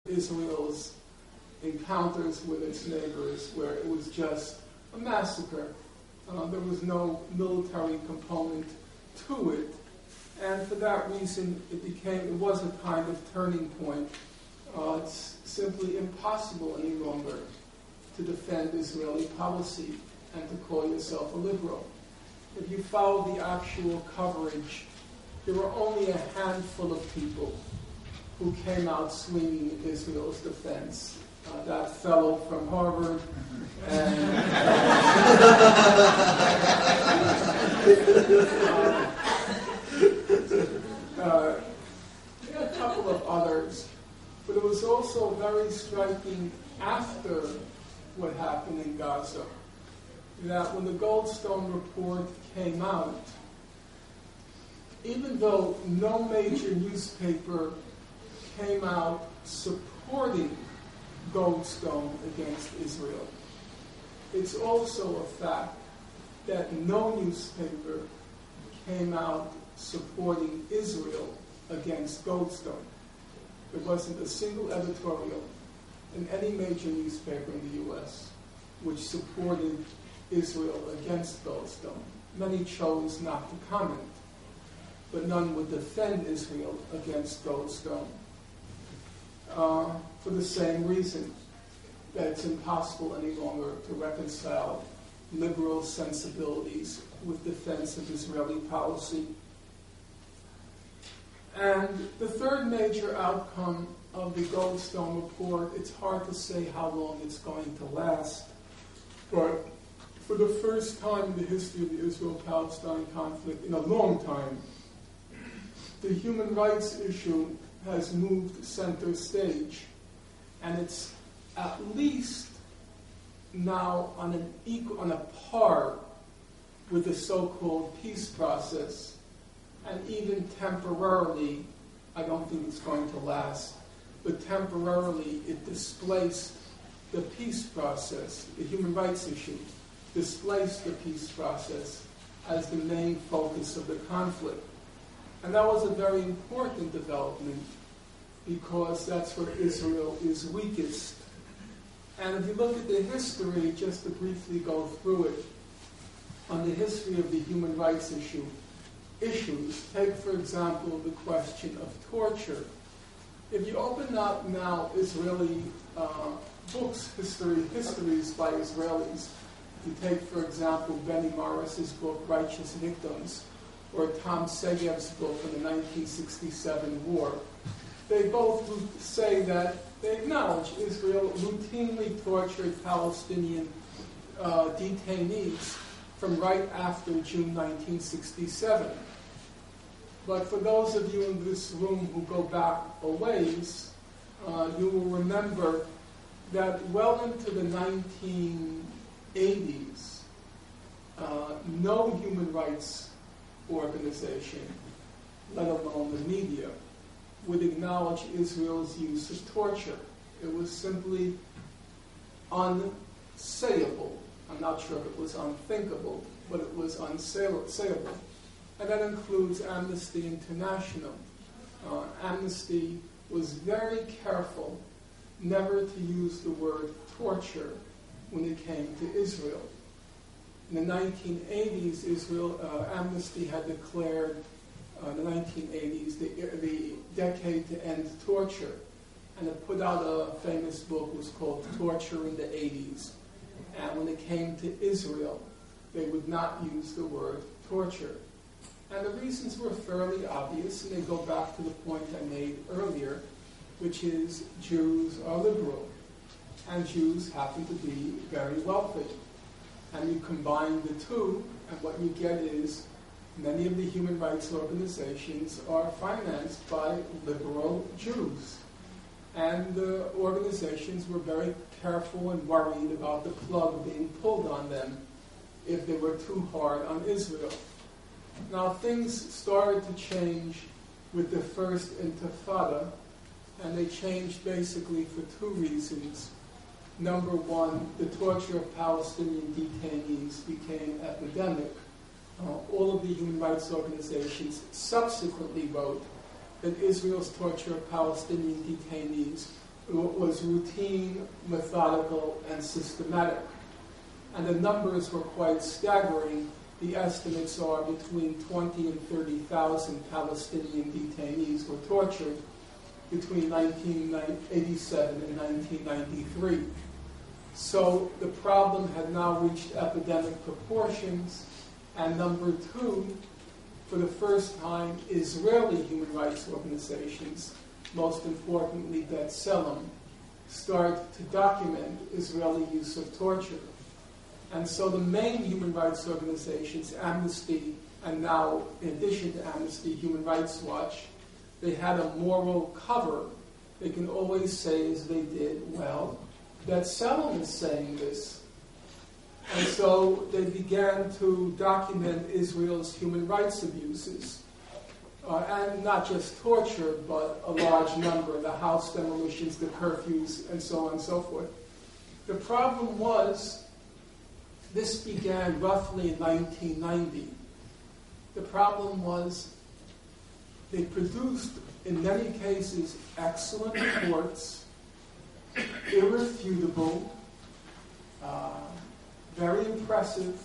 Israel's encounters with its neighbors, where it was just a massacre. There was no military component to it, and for that reason it was a kind of turning point. It's simply impossible any longer to defend Israeli policy and to call yourself a liberal. If you follow the actual coverage, there were only a handful of people who came out swinging Israel's defense. That fellow from Harvard and a couple of others. But it was also very striking after what happened in Gaza, that when the Goldstone report came out, even though no major newspaper came out supporting Goldstone against Israel, it's also a fact that no newspaper came out supporting Israel against Goldstone. There wasn't a single editorial in any major newspaper in the U.S. which supported Israel against Goldstone. Many chose not to comment, but none would defend Israel against Goldstone for the same reason, that it's impossible any longer to reconcile liberal sensibilities with defense of Israeli policy. And the third major outcome of the Goldstone report, it's hard to say how long it's going to last, but for the first time in the history of the Israel-Palestine conflict, in a long time, the human rights issue has moved center stage, and it's at least now on a par with the so-called peace process, and even temporarily, I don't think it's going to last, but temporarily it displaced the peace process, the human rights issue, displaced the peace process as the main focus of the conflict. And that was a very important development because that's where Israel is weakest. And if you look at the history, just to briefly go through it, on the history of the human rights issues, take for example the question of torture. If you open up now Israeli books, histories by Israelis, you take for example Benny Morris's book Righteous Victims, or Tom Segev's book on the 1967 war, they both say that they acknowledge Israel routinely tortured Palestinian detainees from right after June 1967. But for those of you in this room who go back a ways, you will remember that well into the 1980s, no human rights organization, let alone the media, would acknowledge Israel's use of torture. It was simply unsayable. I'm not sure if it was unthinkable, but it was unsayable. And that includes Amnesty International. Amnesty was very careful never to use the word torture when it came to Israel. In the 1980s, Amnesty had declared the 1980s the decade to end torture, and it put out a famous book was called Torture in the 80s. And when it came to Israel, they would not use the word torture. And the reasons were fairly obvious, and they go back to the point I made earlier, which is Jews are liberal, and Jews happen to be very wealthy. And you combine the two, and what you get is many of the human rights organizations are financed by liberal Jews. And the organizations were very careful and worried about the plug being pulled on them if they were too hard on Israel. Now things started to change with the first Intifada, and they changed basically for two reasons. Number one, the torture of Palestinian detainees became epidemic. All of the human rights organizations subsequently wrote that Israel's torture of Palestinian detainees was routine, methodical, and systematic. And the numbers were quite staggering. The estimates are between 20 and 30,000 Palestinian detainees were tortured between 1987 and 1993. So the problem had now reached epidemic proportions. And number two, for the first time, Israeli human rights organizations, most importantly B'Tselem, start to document Israeli use of torture. And so the main human rights organizations, Amnesty, and now, in addition to Amnesty, Human Rights Watch, they had a moral cover. They can always say, as they did, well, B'Tselem is saying this. And so they began to document Israel's human rights abuses. And not just torture, but a large number, the house demolitions, the curfews, and so on and so forth. The problem was, this began roughly in 1990. The problem was they produced, in many cases, excellent reports, irrefutable, very impressive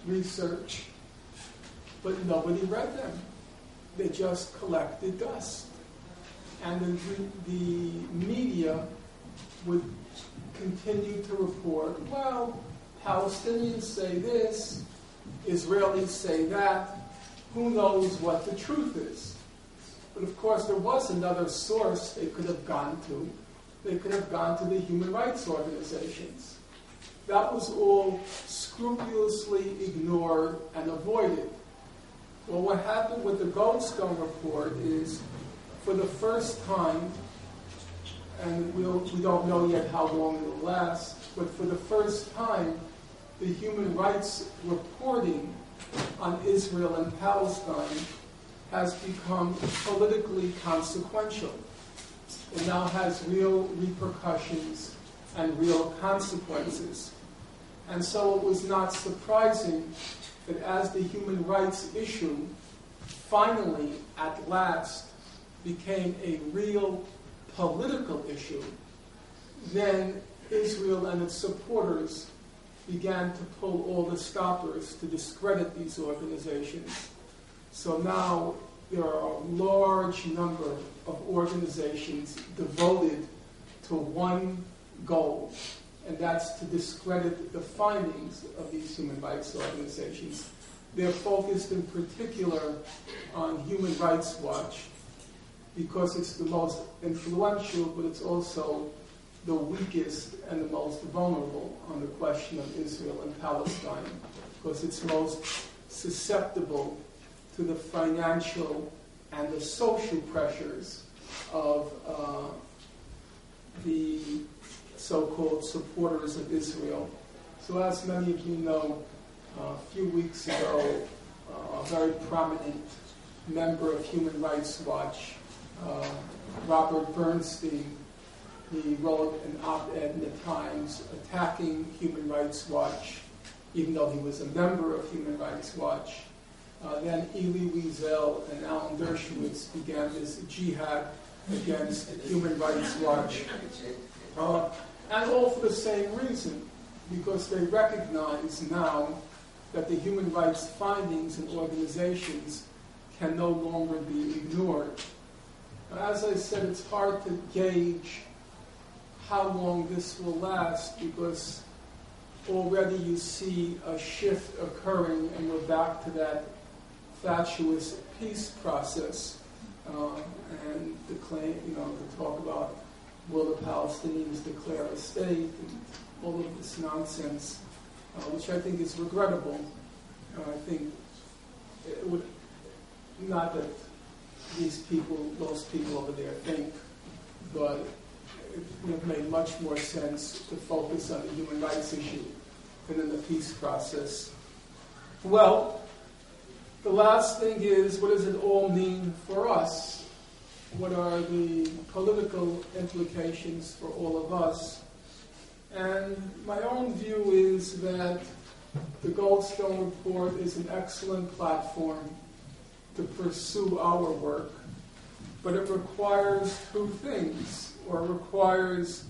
research, but nobody read them. They just collected dust. And the media would continue to report, well, Palestinians say this, Israelis say that, who knows what the truth is? But of course, there was another source they could have gone to. They could have gone to the human rights organizations. That was all scrupulously ignored and avoided. Well, what happened with the Goldstone report is, for the first time, and we don't know yet how long it will last, but for the first time, the human rights reporting on Israel and Palestine has become politically consequential. It now has real repercussions and real consequences. And so it was not surprising that as the human rights issue finally, at last, became a real political issue, then Israel and its supporters began to pull all the stoppers to discredit these organizations. So now there are a large number of organizations devoted to one goal, and that's to discredit the findings of these human rights organizations. They're focused in particular on Human Rights Watch because it's the most influential, but it's also the weakest and the most vulnerable on the question of Israel and Palestine, because it's most susceptible to the financial and the social pressures of the so-called supporters of Israel. So as many of you know, a few weeks ago, a very prominent member of Human Rights Watch, Robert Bernstein, he wrote an op-ed in the Times attacking Human Rights Watch, even though he was a member of Human Rights Watch. Then Elie Wiesel and Alan Dershowitz began this jihad against Human Rights Watch. And all for the same reason, because they recognize now that the human rights findings in organizations can no longer be ignored. As I said, it's hard to gauge how long this will last, because already you see a shift occurring, and we're back to that fatuous peace process, and the claim, to talk about will the Palestinians declare a state, and all of this nonsense, which I think is regrettable. I think it would, not that those people over there think, but it would have made much more sense to focus on the human rights issue than in the peace process. Well, the last thing is, what does it all mean for us? What are the political implications for all of us? And my own view is that the Goldstone Report is an excellent platform to pursue our work, but it requires two things. or requires